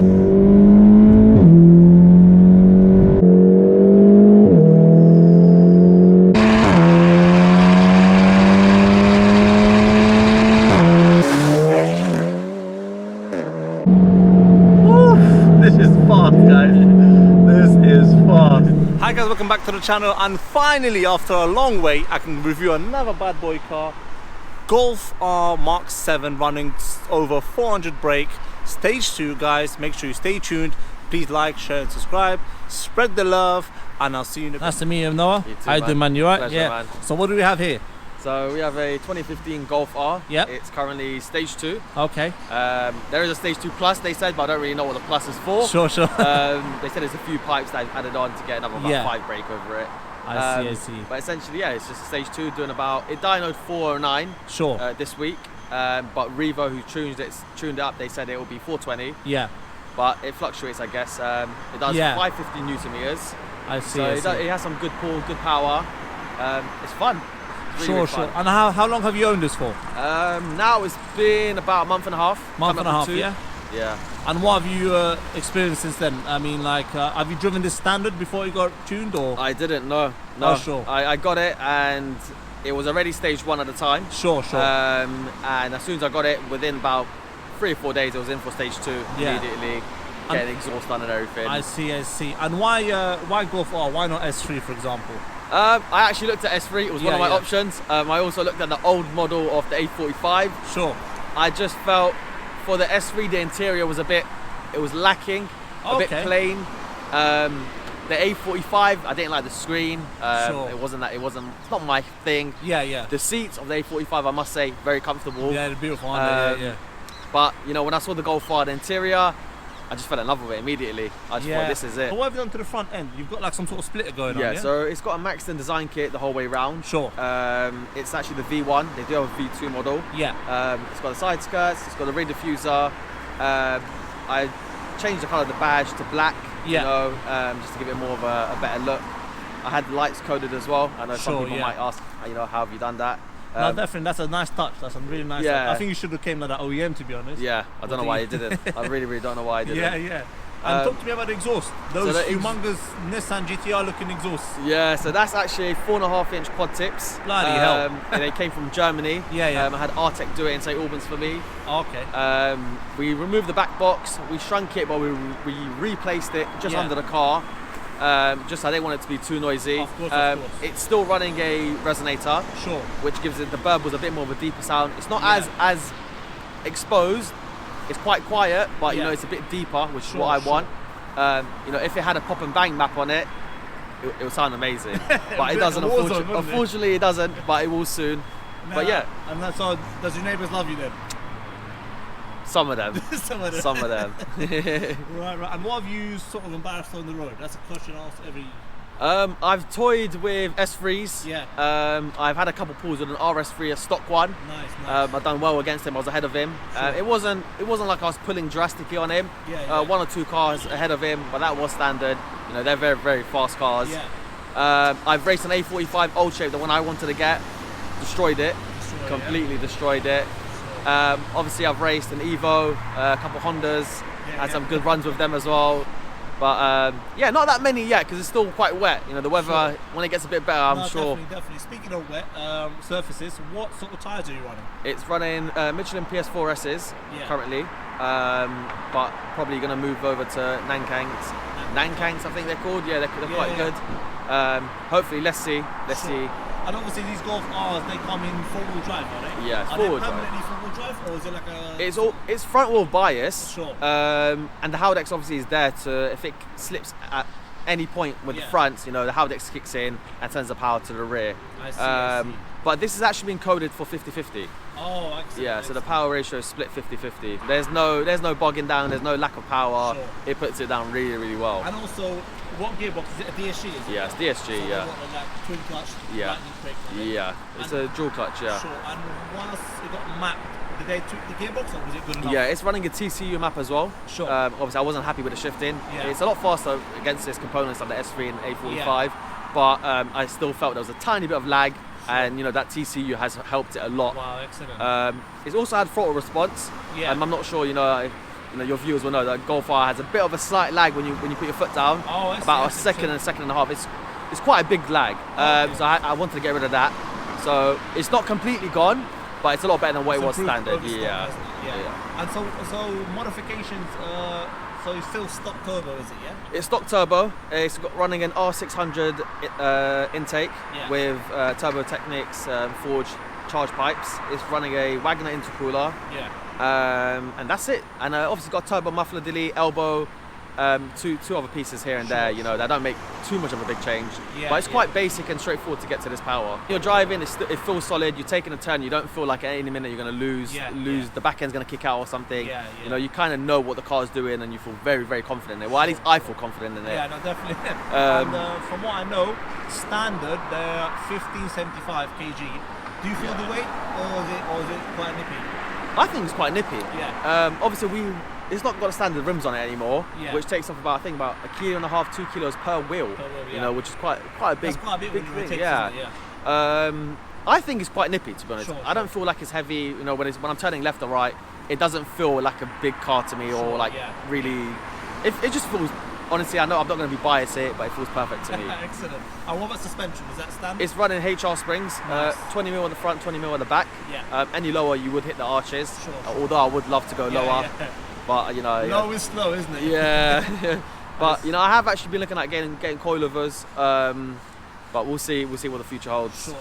This is fast, guys. This is fast. Hi guys, welcome back to the channel, and finally after a long wait I can review another bad boy car. Golf R Mark 7 running over 400 brake, stage 2 guys. Make sure you stay tuned. Please like, share and subscribe. Spread the love, and I'll see you in a bit. Nice to meet you, Noah. You too, How you doing, man? You right? Pleasure, Yeah. man. So what do we have here? So we have a 2015 Golf R. Yep. It's currently stage 2. Okay. There is a stage 2 plus, they said, but I don't really know what the plus is for. Sure. They said there's a few pipes that I've added on to get another about 5 brake over it. I see. But essentially, yeah, it's just a stage 2 doing about, it dynoed 409 Sure. this week. But Revo, who tuned it up, they said it will be 420. Yeah. But it fluctuates, I guess. It does 550 Newton meters. I see. So it has some good pull, good power. It's fun. It's really, Sure. really fun. And how long have you owned this for? Now it's been about a month and a half. Month and a half, 2. yeah. Yeah. And what have you experienced since then? I mean, like, have you driven this standard before you got tuned, or? I didn't, no. Oh, sure. I got it, and it was already stage 1 at the time. Sure. And as soon as I got it, within about 3 or 4 days, it was in for stage 2 immediately, getting exhaust done and everything. I see. And why Golf R? Why not S3, for example? I actually looked at S3. It was one of my options. I also looked at the old model of the A45. Sure. I just felt for the S3, the interior was it was lacking, a bit plain. The A45, I didn't like the screen. Sure. It's not my thing. Yeah. The seats of the A45, I must say, very comfortable. Yeah, they're beautiful, aren't they? Yeah. But you know, when I saw the Golf R, the interior, I just fell in love with it immediately. I just thought, this is it. But what have you done to the front end? You've got like some sort of splitter going on, yeah? So it's got a Maxton design kit the whole way round. Sure. It's actually the V1. They do have a V2 model. Yeah. It's got the side skirts. It's got a rear diffuser. I changed the colour of the badge to black. Yeah. You know, just to give it more of a better look. I had the lights coded as well. I know some people might ask, you know, how have you done that? No, definitely, that's a nice touch. That's a really nice touch. I think you should have came like that OEM, to be honest. Yeah, I don't know why you didn't. I really don't know why I didn't. Yeah. And talk to me about the exhaust. Those humongous Nissan GTR looking exhausts. Yeah, so that's actually 4.5-inch quad tips. Bloody hell. And they came from Germany. Yeah. I had Artec do it in St Albans for me. Okay. We removed the back box, we shrunk it, but we replaced it just under the car. Just I didn't want it to be too noisy. Of course. It's still running a resonator. Sure. Which gives it, the burbles a bit more of a deeper sound. It's not as exposed. It's quite quiet, but you know, it's a bit deeper, which is what I want. You know, if it had a pop and bang map on it, it would sound amazing. But it doesn't, unfortunately it doesn't, but it will soon. But yeah. And that's all. Does your neighbours love you then? Some of them. Some of them. Right. And what have you sort of embarrassed on the road? That's a question asked every... I've toyed with S3s. Yeah. I've had a couple pulls with an RS3, a stock one. Nice. I've done well against him. I was ahead of him. Sure. It wasn't like I was pulling drastically on him. Yeah. 1 or 2 cars ahead of him, but that was standard. You know, they're very, very fast cars. Yeah. I've raced an A45 old shape, the one I wanted to get. Destroyed it. Completely destroyed it. Obviously, I've raced an Evo, a couple Hondas. Had some good runs with them as well. But yeah, not that many yet because it's still quite wet. You know, the weather, when it gets a bit better, I'm sure. Definitely. Speaking of wet surfaces, what sort of tyres are you running? It's running Michelin PS4Ss currently, but probably going to move over to Nankangs. Nankangs, I think they're called. Yeah, they're quite good. Hopefully, let's see. And obviously these Golf R's, they come in four-wheel drive, are they? Yeah, it's four-wheel drive. Are they permanently four-wheel drive, or is it like a... It's front-wheel bias. Sure. And the Haldex obviously is there to, if it slips at any point with the front, you know, the Haldex kicks in and sends the power to the rear. I see. But this has actually been coded for 50-50. Oh, excellent. Yeah, so the power ratio is split 50-50. There's no bogging down, there's no lack of power. Sure. It puts it down really, really well. And also, what gearbox is it? A DSG? Is it? Yeah, it's DSG, so like twin clutch, lightning quick. Yeah, it's a dual clutch, yeah. Sure, and once it got mapped, did they tweak the gearbox or was it good enough? Yeah, it's running a TCU map as well. Sure. Obviously, I wasn't happy with the shifting. Yeah. It's a lot faster against its components like the S3 and A45, but I still felt there was a tiny bit of lag. Sure. And you know that TCU has helped it a lot. Wow, excellent. It's also had throttle response. Yeah. I'm not sure, you know, you know, your viewers will know that Golf R has a bit of a slight lag when you put your foot down. Oh, about a second and a half. It's quite a big lag. Okay. So I wanted to get rid of that. So it's not completely gone, but it's a lot better than what it was standard. Yeah. And so modifications. So it's still stock turbo, is it? Yeah. It's stock turbo. It's got running an R600 intake with Turbo Technics forged charge pipes. It's running a Wagner intercooler. Yeah. And that's it. And obviously got turbo muffler delete, elbow, two other pieces here and there. You know, that don't make too much of a big change. Yeah, but it's quite basic and straightforward to get to this power. You're driving, it feels solid. You're taking a turn, you don't feel like at any minute you're going to lose. The back end's going to kick out or something. You know, you kind of know what the car's doing, and you feel very, very confident in it. Well, at least I feel confident in it. Yeah, no, definitely. And from what I know, standard they're 1575 kg. Do you feel the weight, or is it quite nippy? I think it's quite nippy. Yeah. Obviously it's not got the standard rims on it anymore, which takes off about, I think, about 1.5 kilos, 2 kilos per wheel. You know, which is quite a big, That's quite a big thing. Rotates, Yeah. I think it's quite nippy, to be honest. I don't feel like it's heavy. You know, when I'm turning left or right, it doesn't feel like a big car to me, or like really. It just feels. Honestly, I know I'm not going to be biased here, but it feels perfect to me. Excellent. And what about suspension? Is that standard? It's running HR springs, Nice. 20mm on the front, 20mm on the back. Yeah. Any lower, you would hit the arches. Sure. Although I would love to go lower, but you know. Low is slow, isn't it? Yeah. But you know, I have actually been looking at getting coilovers, but we'll see what the future holds. Sure.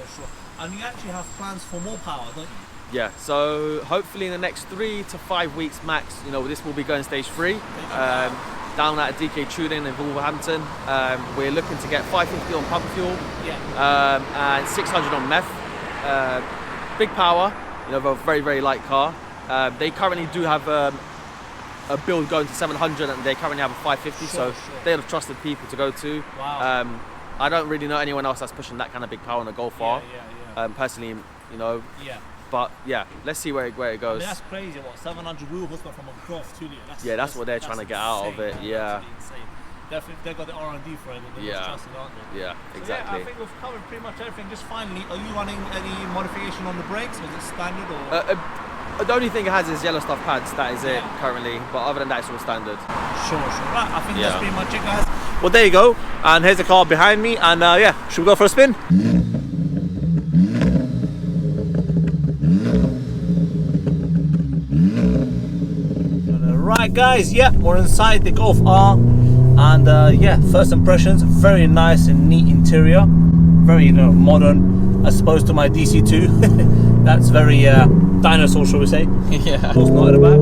And you actually have plans for more power, don't you? Yeah. So hopefully in the next 3 to 5 weeks max, you know, this will be going stage 3. Down at DK Tuning in Wolverhampton. We're looking to get 550 on pump fuel, and 600 on meth. Big power, you know, a very, very light car. They currently do have a build going to 700, and they currently have a 550, so they're the trusted people to go to. Wow. I don't really know anyone else that's pushing that kind of big power on a Golf R. Personally, you know. But yeah, let's see where it goes. I mean, that's crazy. What, 700 wheel horsepower from a Golf 2 liter? That's what they're trying to get out of it. That's insane. Definitely, they've got the R&D for it, and they're trusted, aren't they? Yeah, exactly. So I think we've covered pretty much everything. Just finally, are you running any modification on the brakes? Is it standard or? The only thing it has is yellow stuff pads. That is it currently. But other than that, it's all standard. Sure. Right, I think that's pretty much it, guys. Well, there you go. And here's the car behind me. And should we go for a spin? Right, guys. Yeah, we're inside the Golf R. And first impressions, very nice and neat interior. Very, modern, as opposed to my DC2. That's very dinosaur, shall we say? Yeah. Of course, not at the back.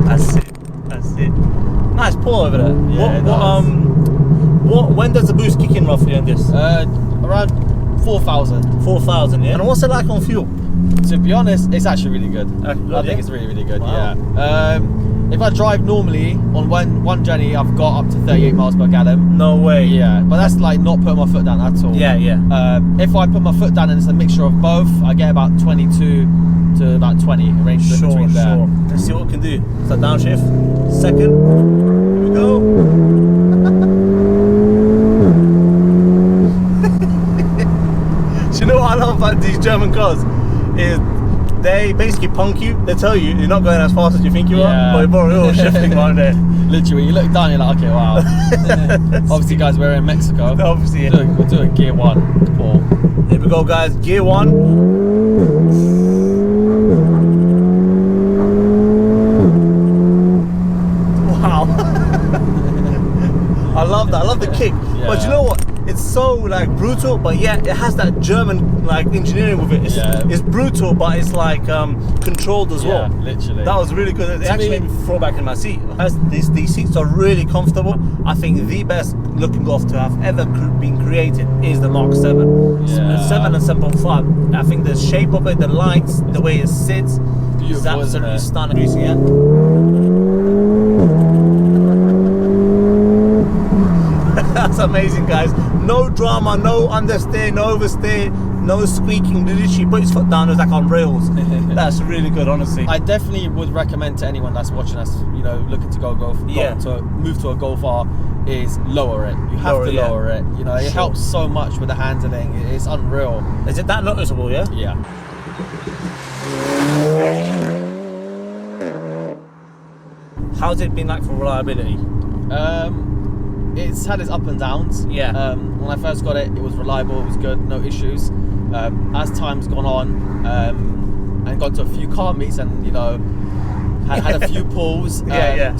Let's go. That's it. Nice pull over there. Yeah, when does the boost kick in roughly on this? Around 4,000. 4,000, yeah. And what's it like on fuel? To be honest, it's actually really good. I think it's really, really good. Wow. Yeah. If I drive normally on one journey, I've got up to 38 miles per gallon. No way. Yeah, but that's like not putting my foot down at all. Yeah. If I put my foot down and it's a mixture of both, I get about 22 to about 20 range between there. Sure. Let's see what we can do. So downshift. Second. Here we go. Do you know what I love about these German cars? Is they basically punk you. They tell you you're not going as fast as you think you are, but you're real shifting right there. Literally, you look down, you're like, okay, wow. Obviously, guys, we're in Mexico. Obviously, we're doing gear 1. Paul. Here we go, guys. Gear 1. Wow. I love that. I love the kick. Yeah. But you know what? It's so like brutal, but yet it has that German like engineering with it. It's brutal, but it's like controlled as well. Literally. That was really good. It actually made me throw back in my seat. These seats are really comfortable. I think the best looking Golf to have ever been created is the Mark 7. 7 and 7.5. I think the shape of it, the lights, the way it sits, is absolutely stunning. That's amazing, guys. No drama, no understeer, no oversteer, no squeaking. Literally put his foot down, it's like on rails. That's really good, honestly. I definitely would recommend to anyone that's watching us, looking to move to a Golf R, is lower it. You have to lower it. It helps so much with the handling. It's unreal. Is it that noticeable, yeah? Yeah. How's it been like for reliability? It's had its up and downs. Yeah. When I first got it, it was reliable, it was good, no issues. As time's gone on, and got to a few car meets and, you know, had a few pulls.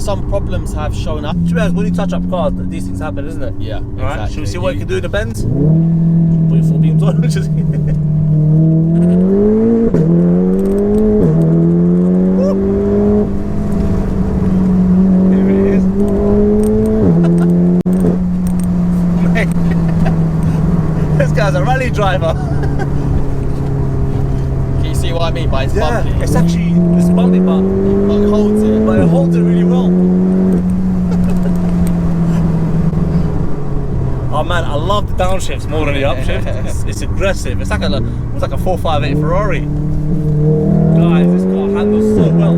Some problems have shown up. To be honest, when you touch up cars, these things happen, isn't it? Yeah, All right, exactly. should we see what you can do in the bends? Put your 4 beams on. Just This guy's a rally driver. Can you see what I mean by it's bumpy? It's bumpy, but It holds it. But it holds it really well. Oh man, I love the downshifts more than the upshift. It's aggressive. It's like a 458 Ferrari. Guys, this car handles so well.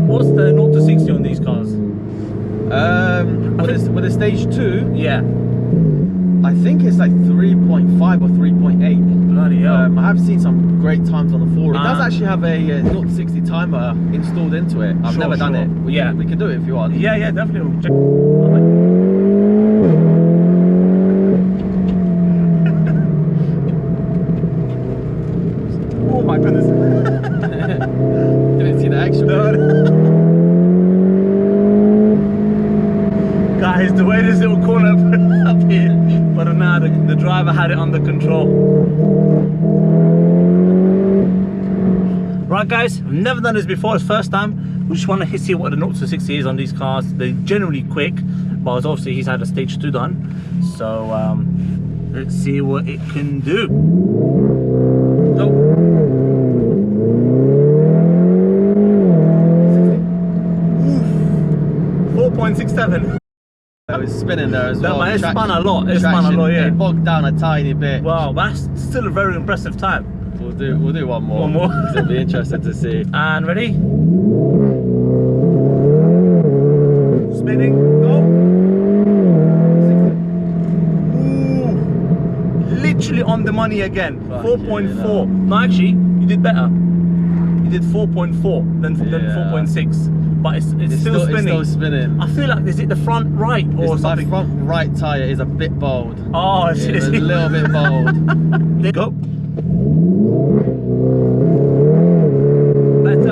What's the 0 to 60 on these cars? With a stage 2, Yeah. I think it's like 3.5 or 3.8. Bloody hell. I have seen some great times on the forum. It does actually have a 0 to 60 timer installed into it. I've never done it. We can do it if you want. Yeah, definitely. We'll check. Oh my goodness. Didn't see the action. Guys, the way this little corner up here, but now the driver had it under control. Right guys, I've never done this before, it's first time. We just want to see what the 0 to 60 is on these cars. They're generally quick, but obviously he's had a stage 2 done. So let's see what it can do. Go. 4.67. It was spinning there as well. No, it spun a lot. It spun a lot, yeah. It bogged down a tiny bit. Wow, that's still a very impressive time. We'll do one more. One more. It'll be interesting to see. And ready? Spinning. Go. Ooh, literally on the money again. 4.4. No, actually, you did better. You did 4.4 than 4.6. But it's still spinning. It's still spinning. I feel like, is it the front right or something? My front right tyre is a bit bold. Oh, it's a little bit bold. There you go.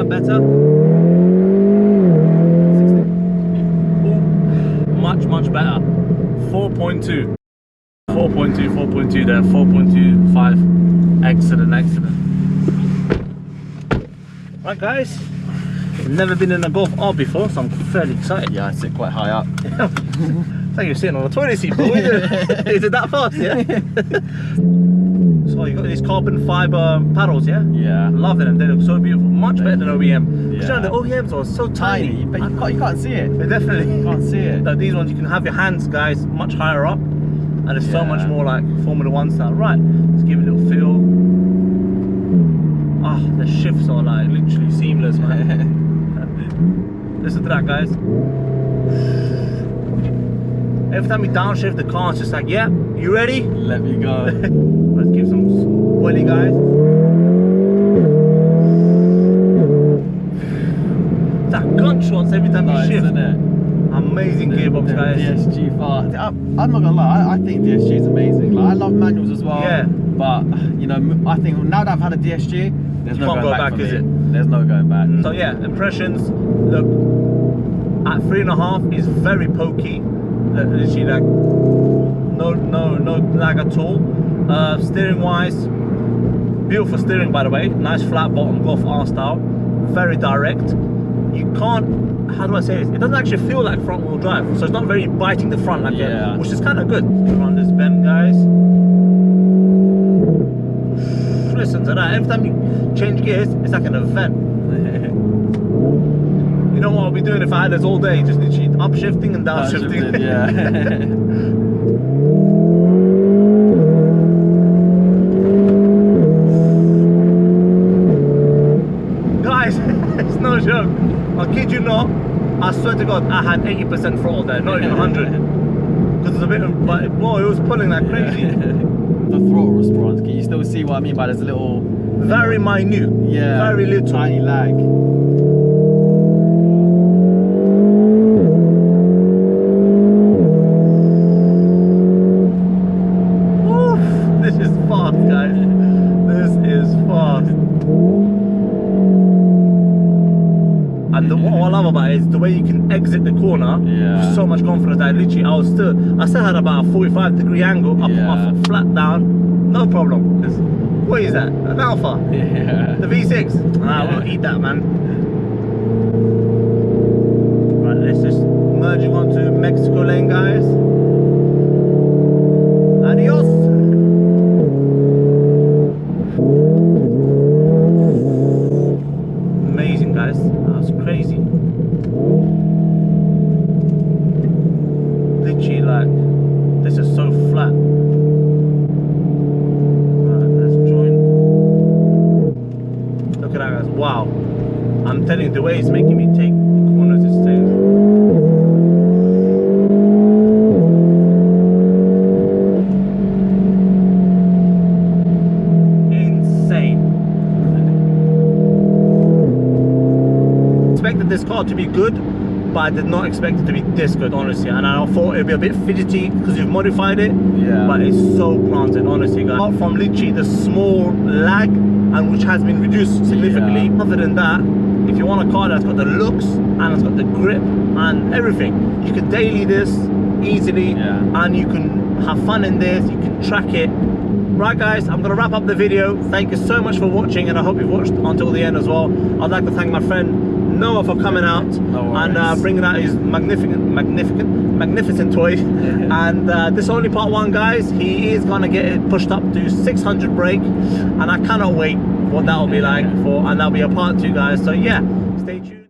Better. Ooh, much better. 4.2. 4.2 there. 4.25. Excellent. Right, guys. I've never been in a Golf R before, so I'm fairly excited. Yeah, I sit quite high up. It's like you're sitting on a toilet seat, boy. Is it that fast, yeah? So you got these carbon fiber paddles, yeah? Yeah. Loving them. They look so beautiful. Much better than OEM. Yeah. You know, the OEMs are so tiny. But you can't see it. They definitely. You can't see it. No, these ones you can have your hands, guys, much higher up, and it's so much more like Formula 1 style. Right, let's give it a little feel. Ah, the shifts are like literally seamless, man. Listen to that, guys. Every time we downshift, the car's just like, yeah, you ready? Let me go. Let's give some spoily, guys. That gunshots every time you shift. Isn't it? Amazing gearbox, guys. DSG far. I'm not gonna lie, I think DSG is amazing. Like, I love manuals as well. Yeah. But you know, I think now that I've had a DSG, there's no going back, is it? There's no going back. So yeah, impressions. Look, at 3.5 is very pokey. Literally like no lag at all. Steering wise, beautiful steering by the way. Nice flat bottom Golf R style. Very direct. You can't, how do I say this? It doesn't actually feel like front wheel drive. So it's not very biting the front like that, which is kind of good. Around this bend, guys. Listen to that. Every time you change gears, it's like an event. You know what I'll be doing if I had this all day? Just literally upshifting and downshifting. Yeah. Guys, it's no no joke. I kid you not. I swear to God, I had 80% throttle there, not even 100. Because it's a bit of, but boy, it was pulling like crazy. The throttle response, can you still see what I mean by there's a little... Very minute. Yeah. Very little. Tiny lag. Oof, this is fast, guys. This is fast. And what I love about it is the way you can exit the corner with so much confidence. I still had about a 45-degree angle. I put my foot flat down, no problem. What is that? An Alpha? Yeah. The V6? We'll eat that, man. Right, let's just merging onto Mexico lane, guys. Adios. Amazing, guys. That's crazy. Literally, like, this is so flat. Right, let's join. Look at that, guys. Wow. I'm telling you, the way it's making me take the corners is insane. Expected this car to be good, but I did not expect it to be this good, honestly. And I thought it'd be a bit fidgety because you've modified it. Yeah. But it's so planted, honestly, guys. Apart from literally the small lag, and which has been reduced significantly. Yeah. Other than that, if you want a car that's got the looks and it's got the grip and everything, you can daily this easily, and you can have fun in this. You can track it. Right, guys, I'm gonna wrap up the video. Thank you so much for watching, and I hope you've watched until the end as well. I'd like to thank my friend Noah for coming out and bringing out his magnificent toy. And this is only part one, guys. He is gonna get it pushed up to 600 brake, and I cannot wait what that'll be like for, and that'll be a part two, guys. So yeah, stay tuned.